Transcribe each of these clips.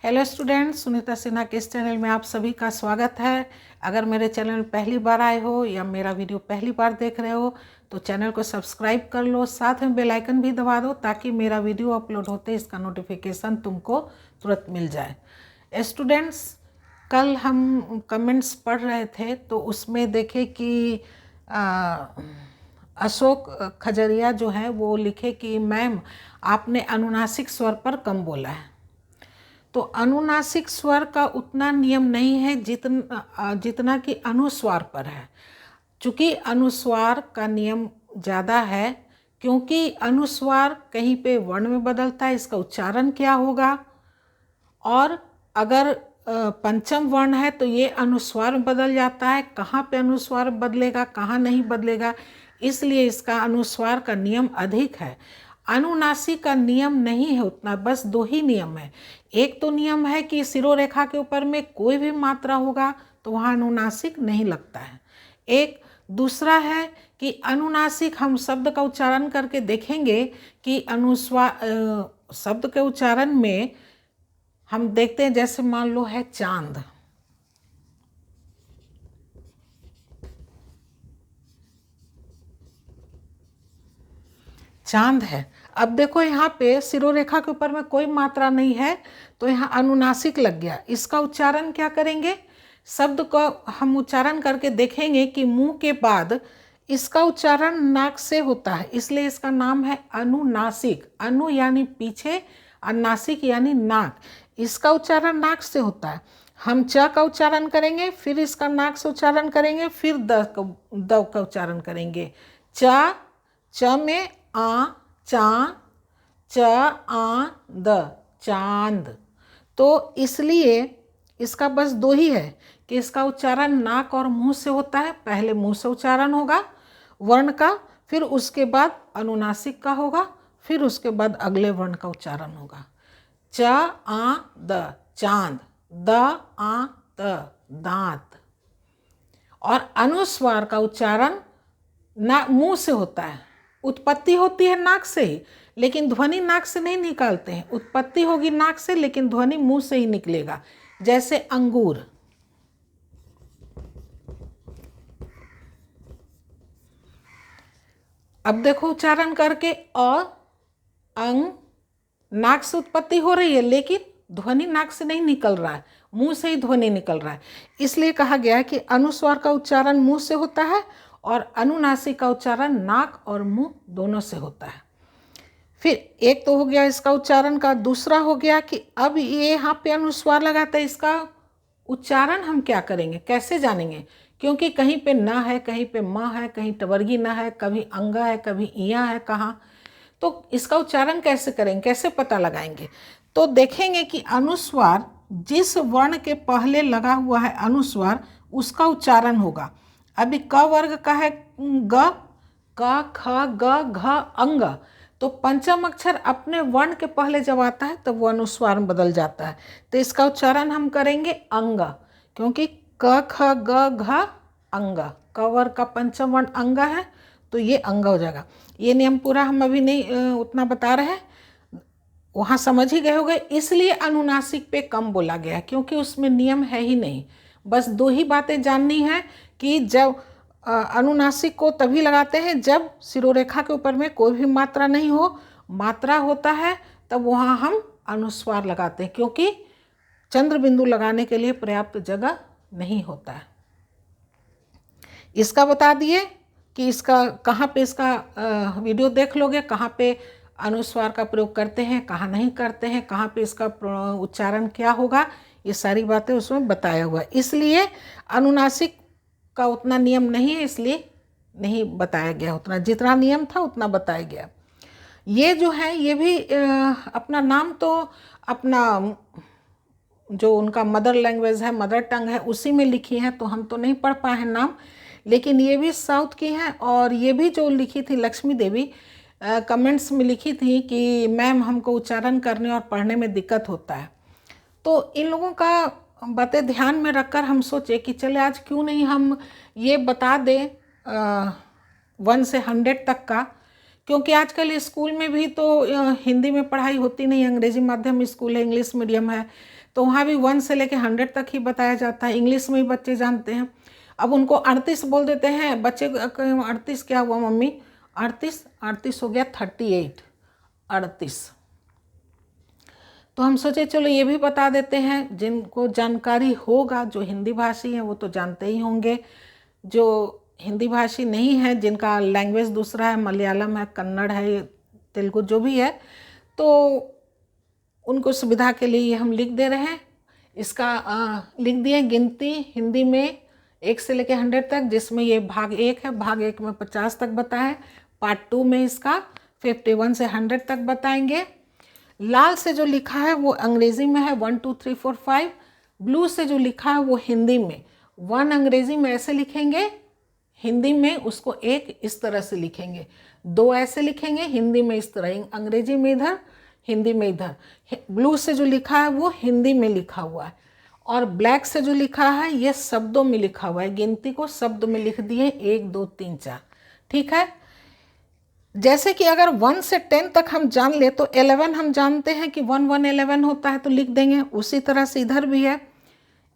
Hello students, Sunita Sinha के इस channel में आप सभी का स्वागत है। अगर मेरे चैनल में पहली बार आए हो या मेरा वीडियो पहली बार देख रहे हो तो चैनल को सब्सक्राइब कर लो, साथ में बेल आइकन भी दबा दो ताकि मेरा वीडियो अपलोड होते इसका नोटिफिकेशन तुमको तुरंत मिल जाए। स्टूडेंट्स, कल हम कमेंट्स पढ़ रहे थे तो उसमें देखे कि अशोक खजरिया जो है वो लिखे कि मैम आपने अनुनासिक स्वर पर कम बोला है। तो अनुनासिक स्वर का उतना नियम नहीं है जितना कि अनुस्वार पर है। चूँकि अनुस्वार का नियम ज़्यादा है, क्योंकि अनुस्वार कहीं पे वर्ण में बदलता है, इसका उच्चारण क्या होगा, और अगर पंचम वर्ण है तो ये अनुस्वार में बदल जाता है। कहाँ पे अनुस्वार बदलेगा, कहाँ नहीं बदलेगा, इसलिए इसका अनुस्वार का नियम अधिक है। अनुनासिक का नियम नहीं है उतना, बस दो ही नियम है। एक तो नियम है कि शिरोरेखा के ऊपर में कोई भी मात्रा होगा तो वहाँ अनुनासिक नहीं लगता है। एक दूसरा है कि अनुनासिक हम शब्द का उच्चारण करके देखेंगे कि अनुस्वार शब्द के उच्चारण में हम देखते हैं, जैसे मान लो है चांद, चांद है। अब देखो यहाँ पे शिरोरेखा के ऊपर में कोई मात्रा नहीं है तो यहाँ अनुनासिक लग गया। इसका उच्चारण क्या करेंगे, शब्द को हम उच्चारण करके देखेंगे कि मुंह के बाद इसका उच्चारण नाक से होता है, इसलिए इसका नाम है अनुनासिक। अनु यानी पीछे और नासिक यानी नाक। इसका उच्चारण नाक से होता है। हम च का उच्चारण करेंगे, फिर इसका नाक से उच्चारण करेंगे, फिर द का उच्चारण करेंगे। च में आ, चा, च आ द, चांद। तो इसलिए इसका बस दो ही है कि इसका उच्चारण नाक और मुंह से होता है। पहले मुंह से उच्चारण होगा वर्ण का, फिर उसके बाद अनुनासिक का होगा, फिर उसके बाद अगले वर्ण का उच्चारण होगा। च आ द, चांद। द आ त, दांत। और अनुस्वार का उच्चारण ना मुंह से होता है। उत्पत्ति होती है नाक से ही, लेकिन ध्वनि नाक से नहीं निकालते हैं। उत्पत्ति होगी नाक से, लेकिन ध्वनि मुंह से ही निकलेगा। जैसे अंगूर। अब देखो उच्चारण करके, अंग, नाक से उत्पत्ति हो रही है लेकिन ध्वनि नाक से नहीं निकल रहा है, मुंह से ही ध्वनि निकल रहा है। इसलिए कहा गया है कि अनुस्वार का उच्चारण मुंह से होता है और अनुनासिक का उच्चारण नाक और मुंह दोनों से होता है। फिर एक तो हो गया इसका उच्चारण का, दूसरा हो गया कि अब ये यहाँ पे अनुस्वार लगाता है, इसका उच्चारण हम क्या करेंगे, कैसे जानेंगे, क्योंकि कहीं पे न है, कहीं पे म है, कहीं टवर्गी न है, कभी अंगा है, कभी इया है, कहाँ। तो इसका उच्चारण कैसे करेंगे, कैसे पता लगाएंगे। तो देखेंगे कि अनुस्वार जिस वर्ण के पहले लगा हुआ है अनुस्वार, उसका उच्चारण होगा। अभी क वर्ग का है ग, क ख ग घ अंग। तो पंचम अक्षर अपने वर्ण के पहले जब आता है तब वो अनुस्वार में बदल जाता है। तो इसका उच्चारण हम करेंगे अंग, क्योंकि क ख ग घ अंग, क वर्ग का पंचम वर्ण अंग है तो ये अंग हो जाएगा। ये नियम पूरा हम अभी नहीं उतना बता रहे हैं, वहाँ समझ ही गए होंगे। इसलिए अनुनासिक पे कम बोला गया है, क्योंकि उसमें नियम है ही नहीं। बस दो ही बातें जाननी है कि जब अनुनासिक को तभी लगाते हैं जब शिरोरेखा के ऊपर में कोई भी मात्रा नहीं हो। मात्रा होता है तब वहाँ हम अनुस्वार लगाते हैं, क्योंकि चंद्र बिंदु लगाने के लिए पर्याप्त जगह नहीं होता है। इसका बता दिए कि इसका कहाँ पे इसका वीडियो देख लोगे, कहाँ पे अनुस्वार का प्रयोग करते हैं, कहाँ नहीं करते हैं, कहाँ पे इसका उच्चारण क्या होगा, ये सारी बातें उसमें बताया हुआ है। इसलिए अनुनासिक का उतना नियम नहीं है, इसलिए नहीं बताया गया उतना। जितना नियम था उतना बताया गया। ये जो है ये भी अपना नाम तो अपना जो उनका मदर लैंग्वेज है, मदर टंग है, उसी में लिखी है, तो हम तो नहीं पढ़ पाए हैं नाम। लेकिन ये भी साउथ की हैं, और ये भी जो लिखी थी लक्ष्मी देवी कमेंट्स में लिखी थी कि मैम हमको उच्चारण करने और पढ़ने में दिक्कत होता है। तो इन लोगों का बातें ध्यान में रखकर हम सोचे कि चले आज क्यों नहीं हम ये बता दें 1 से 100 तक का, क्योंकि आजकल स्कूल में भी तो हिंदी में पढ़ाई होती नहीं, अंग्रेजी माध्यम स्कूल है, इंग्लिश मीडियम है, तो वहाँ भी 1 से लेकर 100 तक ही बताया जाता है। इंग्लिश में भी बच्चे जानते हैं। अब उनको 38 बोल देते हैं बच्चे, 38 क्या हुआ मम्मी? 38 हो गया 38, 38। तो हम सोचे चलो ये भी बता देते हैं, जिनको जानकारी होगा, जो हिंदी भाषी हैं वो तो जानते ही होंगे, जो हिंदी भाषी नहीं है, जिनका लैंग्वेज दूसरा है, मलयालम है, कन्नड़ है, तेलुगु जो भी है, तो उनको सुविधा के लिए हम लिख दे रहे हैं। इसका लिख दिए गिनती हिंदी में 1 से लेकर 100 तक, जिसमें ये भाग 1 है, भाग 1 में 50 तक बताएं, पार्ट 2 में इसका 51 से 100 तक बताएंगे। लाल से जो लिखा है वो अंग्रेजी में है 1 2 3 4 5, ब्लू से जो लिखा है वो हिंदी में 1 अंग्रेजी में ऐसे लिखेंगे, हिंदी में उसको 1 इस तरह से लिखेंगे, 2 ऐसे लिखेंगे, हिंदी में इस तरह, अंग्रेजी में इधर, हिंदी में इधर। ब्लू से जो लिखा है वो हिंदी में लिखा हुआ है, और ब्लैक से जो लिखा है ये शब्दों में लिखा हुआ है, गिनती को शब्द में लिख दिए 1 2 3 4। ठीक है, जैसे कि अगर 1 से 10 तक हम जान ले तो 11 हम जानते हैं कि 1 1 11 होता है, तो लिख देंगे। उसी तरह से इधर भी है,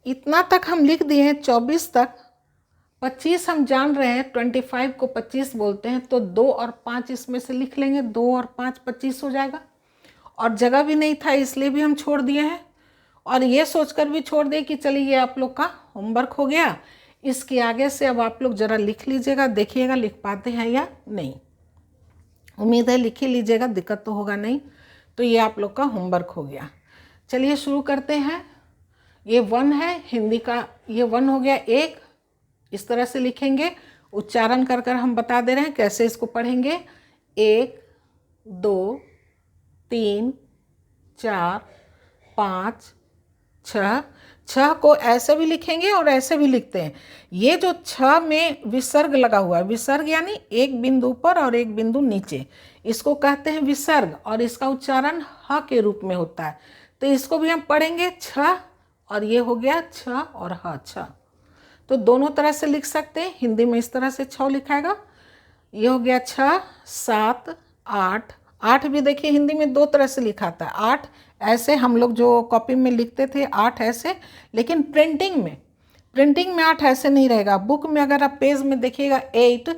इतना तक हम लिख दिए हैं 24 तक। 25 हम जान रहे हैं, 25 को 25 बोलते हैं, तो 2 और 5 इसमें से लिख लेंगे, 2 और 5 25 हो जाएगा। और जगह भी नहीं था इसलिए भी हम छोड़ दिए हैं, और ये सोचकर भी छोड़ दिए कि चलिए ये आप लोग का होमवर्क हो गया। इसके आगे से अब आप लोग ज़रा लिख लीजिएगा, देखिएगा लिख पाते हैं या नहीं। उम्मीद है लिख ही लीजिएगा, दिक्कत तो होगा नहीं। तो ये आप लोग का होमवर्क हो गया। चलिए शुरू करते हैं। ये 1 है हिंदी का, ये 1 हो गया। 1 इस तरह से लिखेंगे, उच्चारण कर कर हम बता दे रहे हैं कैसे इसको पढ़ेंगे। 1 2 3 4 5 6। 6 को ऐसे भी लिखेंगे और ऐसे भी लिखते हैं। ये जो 6 में विसर्ग लगा हुआ है, विसर्ग यानी एक बिंदु ऊपर और एक बिंदु नीचे, इसको कहते हैं विसर्ग, और इसका उच्चारण ह के रूप में होता है। तो इसको भी हम पढ़ेंगे 6, और ये हो गया 6 और ह 6। तो दोनों तरह से लिख सकते हैं। हिंदी में इस तरह से 6 लिखाएगा, ये हो गया 6 7 8। 8 भी देखिए हिंदी में 2 तरह से लिखा था। 8 ऐसे हम लोग जो कॉपी में लिखते थे 8 ऐसे, लेकिन प्रिंटिंग में 8 ऐसे नहीं रहेगा। बुक में अगर आप पेज में देखिएगा 8,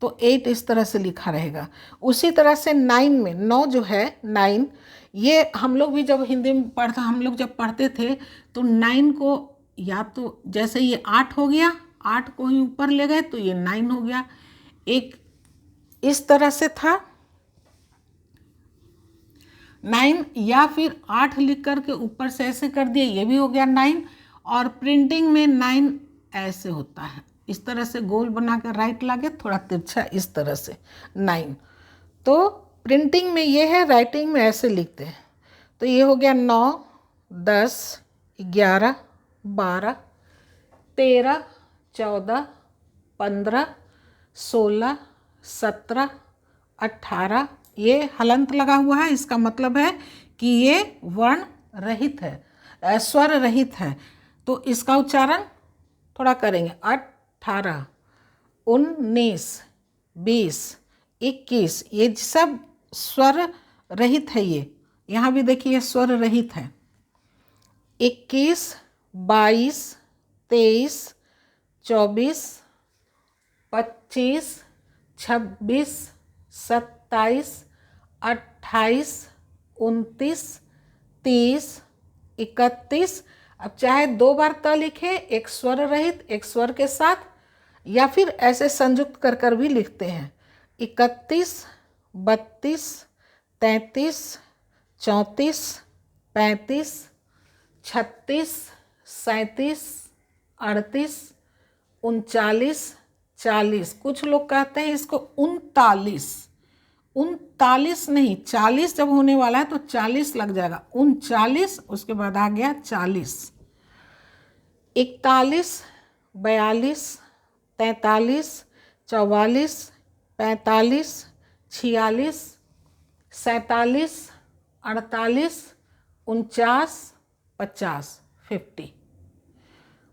तो 8 इस तरह से लिखा रहेगा। उसी तरह से 9 में 9 जो है 9, ये हम लोग भी जब हिंदी में हम लोग जब पढ़ते थे तो 9 को या तो जैसे ये 8 हो गया, 8 को ही ऊपर ले गए तो ये 9 हो गया। एक इस तरह से था 9, या फिर 8 लिख कर के ऊपर से ऐसे कर दिए, ये भी हो गया 9। और प्रिंटिंग में 9 ऐसे होता है, इस तरह से गोल बना कर राइट लागे, थोड़ा तिरछा इस तरह से 9। तो प्रिंटिंग में ये है, राइटिंग में ऐसे लिखते हैं। तो ये हो गया 9 10 11 12 13 14 15 16 17 18। ये हलंत लगा हुआ है, इसका मतलब है कि ये वर्ण रहित है, स्वर रहित है। तो इसका उच्चारण थोड़ा करेंगे। 18 19 20 21, ये सब स्वर रहित है। ये यहाँ भी देखिए स्वर रहित है। 21 22 23 24 25 26 27 28 29 30 31। अब चाहे 2 बार त लिखे, एक स्वर रहित एक स्वर के साथ, या फिर ऐसे संयुक्त कर कर भी लिखते हैं। 31 32 33 34 35 36 37 38 39 40। कुछ लोग कहते हैं इसको 39, 39 नहीं, 40 जब होने वाला है तो 40 लग जाएगा। 39, उसके बाद आ गया 40। 41 42 43 44 45 46 47 48 49 50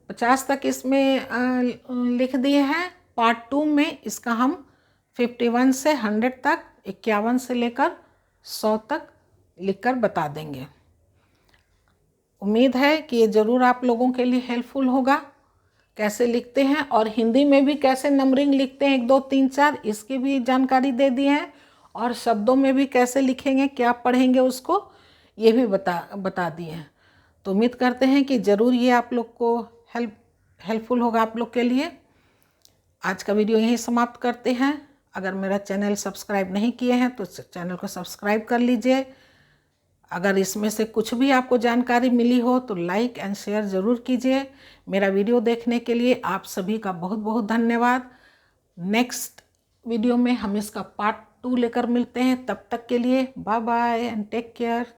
50 तक इसमें लिख दिए हैं। पार्ट 2 में इसका हम 51 से 100 तक 51 से लेकर 100 तक लिखकर बता देंगे। उम्मीद है कि ये ज़रूर आप लोगों के लिए हेल्पफुल होगा। कैसे लिखते हैं और हिंदी में भी कैसे नंबरिंग लिखते हैं 1 2 3 4, इसकी भी जानकारी दे दी है। और शब्दों में भी कैसे लिखेंगे, क्या पढ़ेंगे उसको, ये भी बता दिए हैं। तो उम्मीद करते हैं कि ज़रूर ये आप लोग को हेल्पफुल होगा आप लोग के लिए। आज का वीडियो यहीं समाप्त करते हैं। अगर मेरा चैनल सब्सक्राइब नहीं किए हैं तो चैनल को सब्सक्राइब कर लीजिए। अगर इसमें से कुछ भी आपको जानकारी मिली हो तो लाइक एंड शेयर ज़रूर कीजिए। मेरा वीडियो देखने के लिए आप सभी का बहुत बहुत धन्यवाद। नेक्स्ट वीडियो में हम इसका पार्ट 2 लेकर मिलते हैं। तब तक के लिए bye bye and take care.